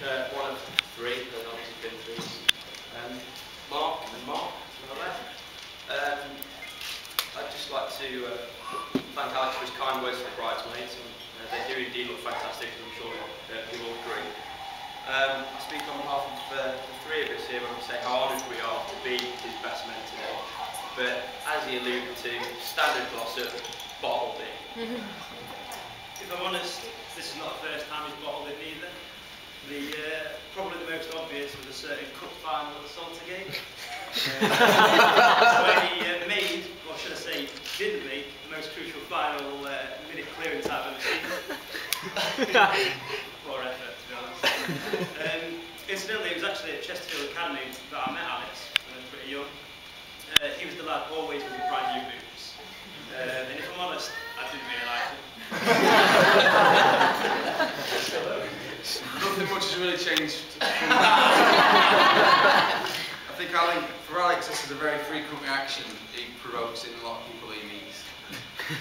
one of three, there's obviously been three. Mark and Mark, on the left. I'd just like to thank Alex for his kind words to the bridesmaids. They do indeed look fantastic, and I'm sure you'll all agree. I speak on behalf of the three of us here when we say how honoured we are to be his best men today. But as he alluded to, standard Glossop, bottled it. If I'm honest, this is not the first time he's bottled it either. Probably the most obvious was a certain cup final at the Salter game. Where he made, or should I say, didn't make, the most crucial final minute clearance I've ever seen. Poor effort, to be honest. Incidentally, it was actually at Chesterfield Academy that I met Alex when I was pretty young. He was the lad always with the brand new boots. And if I'm honest, I didn't really like him. Nothing much has really changed. I think for Alex, this is a very frequent reaction he provokes in a lot of people he meets. I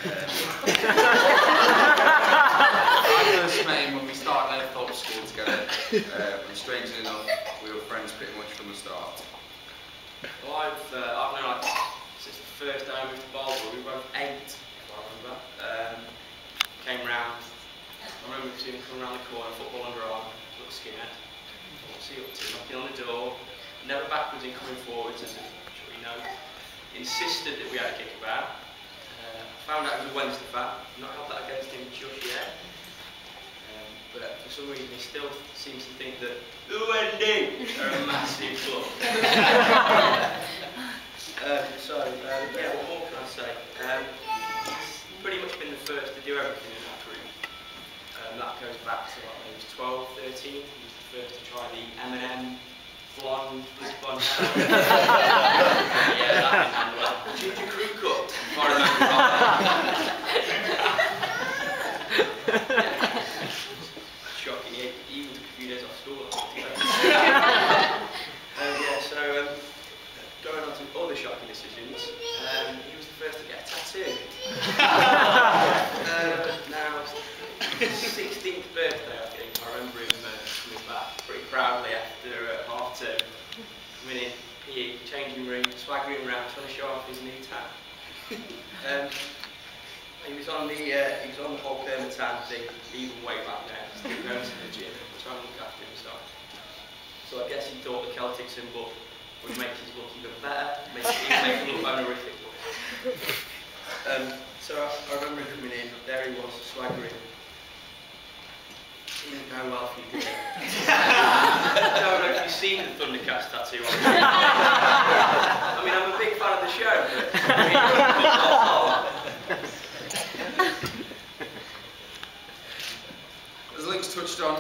first met him when we started Glossop school together, and strangely enough, we were friends pretty much from the start. Well, I've known Alex since the first day I moved to Baltimore. We were both 8, if I remember. Came round. I remember seeing him come around the corner, football underarm, little skinhead. What's he up to? Knocking on the door, never backwards in coming forwards, as I'm sure you know. Insisted that we had a kick about. Found out it was a Wednesday fat. Not held that against him just yet. But for some reason he still seems to think that the Wendy are a massive club. Yeah, what more can I say? He's pretty much been the first to do everything in that group. That goes back to like when he was 12, 13. He was the first to try the M&M blonde hair. Yeah, that didn't end well. Ginger crew cut, if I remember right. Shocking, he even took a few days off school. Going on to other shocking decisions, he was the first to get a tattoo. Now, his 16th birthday, I think. I remember him coming back pretty proudly after half term. Coming in, PE, changing room, swaggering around, trying to show off his new tan. He was on the whole Kermatan thing, even way back then. Still going to the gym, trying to look after himself. So I guess he thought the Celtic symbol would make his look even better, make him look honorific. So I remember him coming in, there he was, swaggering. He didn't go well for you, did he? I don't know if you've seen the Thundercats tattoo on him. I mean, I'm a big fan of the show, but... As Luke's touched on,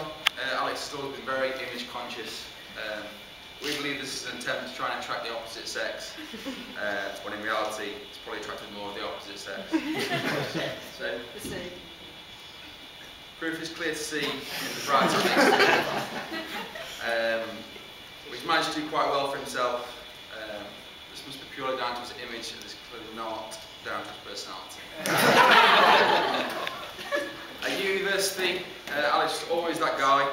Alex has always been very image conscious. We believe this is an attempt to try and attract the opposite sex, when in reality it's probably attracted more of the opposite sex. So, proof is clear to see in the bride next to him. He's managed to do quite well for himself. This must be purely down to his image, and it's clearly not down to his personality. At university, Alex was always that guy.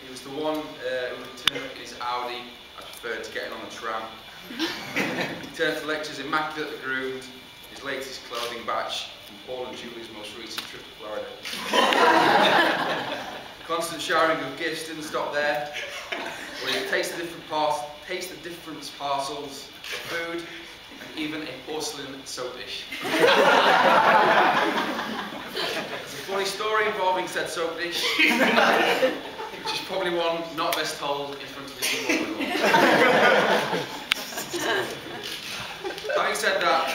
He was the one who would turn up in his Audi. I preferred to getting on the tram. He turned to lectures immaculately groomed, his latest clothing batch from Paul and Julie's most recent trip to Florida. Constant showering of gifts didn't stop there. Well, he tasted the different parcels of food and even a porcelain soap dish. It's a funny story involving said soap dish, which is probably one not best told in front of his mother-in-law. Having said that,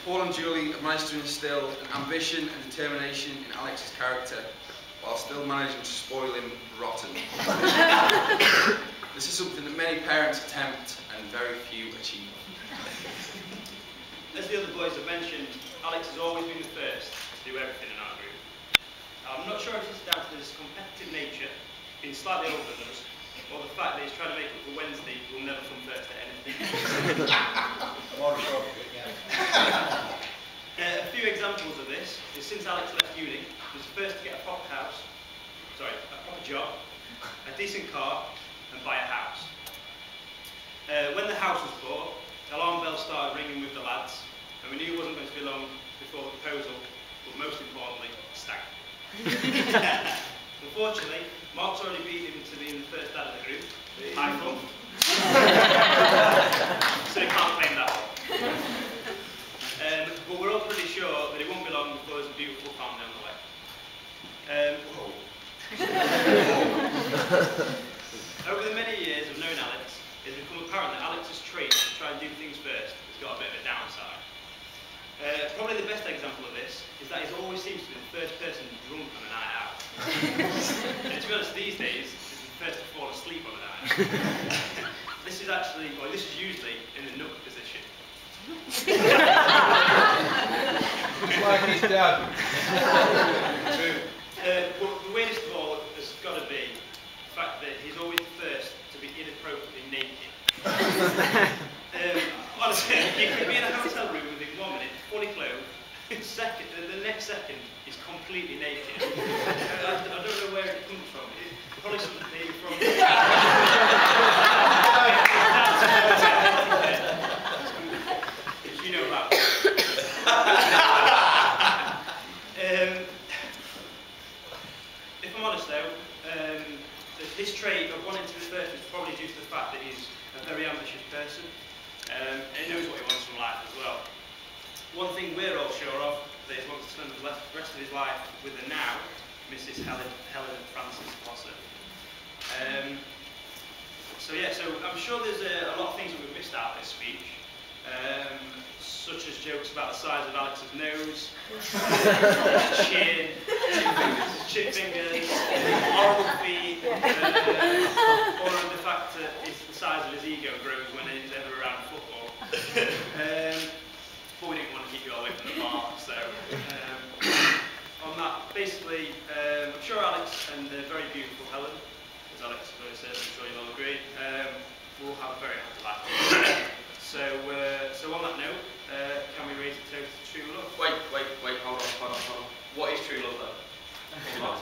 Paul and Julie have managed to instill an ambition and determination in Alex's character, while still managing to spoil him rotten. This is something that many parents attempt and very few achieve. As the other boys have mentioned, Alex has always been the first to do everything in our group. I'm not sure if it's down to his competitive nature, being slightly older than us, or the fact that he's trying to make up for Wednesday will never come first at anything. A few examples of this is since Alex left uni, he was the first to get a proper house, a proper job, a decent car, and buy a house. When the house was bought, alarm bells started ringing with the lads, and we knew it wasn't going to be long before the proposal, but most importantly, stag. Unfortunately, Mark's already beat him to being the first dad of the group. High fun. So he can't claim that one. But we're all pretty sure that it won't be long before there's a beautiful family on the way. Over the many years of knowing Alex, it's become apparent that Alex's trait to try and do things first has got a bit of a downside. Probably the best example of this is that he always seems to be the first person drunk on a night out. And to be honest, these days, he's the first to fall asleep on a night out. This is usually in the nook position. It's like his dad. True. But the weirdest of all has got to be the fact that he's always the first to be inappropriately naked. Honestly, you could be in a hotel room within 1 minute, fully clothed, the next second he's completely naked. I don't know where it comes from. Probably something maybe from... You know about. If I'm honest though, his trait of wanting to be first is probably due to the fact that he's a very ambitious person and knows what he wants from life as well. One thing we're all sure of that he wants to spend the rest of his life with the now, Mrs. Helen Francis Glossop. So I'm sure there's a lot of things that we've missed out of this speech, such as jokes about the size of Alex's nose, chin, chip fingers, horrible feet, or the fact that the size of his ego grows when he's ever around football. But we didn't want to keep you all away from the bar, so on that, basically, I'm sure Alex and the very beautiful Helen, as Alex said, I'm sure you'll all agree, will have a very happy life. So on that note, can we raise a toast to true love? Wait, hold on. What is true love though? Of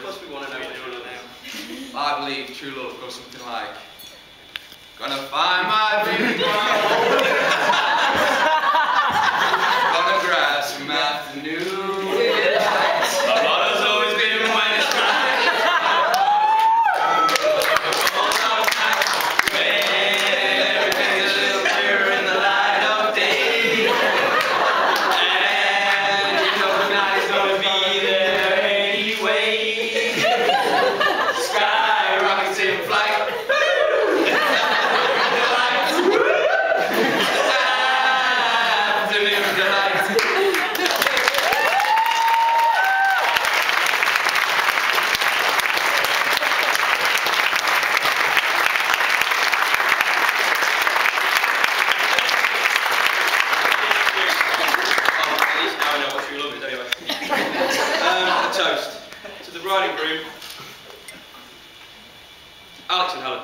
course we want to know what true love is. I believe true love goes something like, gonna find my baby, gonna grab some afternoon. My motto's always been when it's night. When everything's a little clearer in the light of day. And you know the night is gonna be there anyway. Sky rockets in flight. Toast to the bride and groom, Alex and Helen.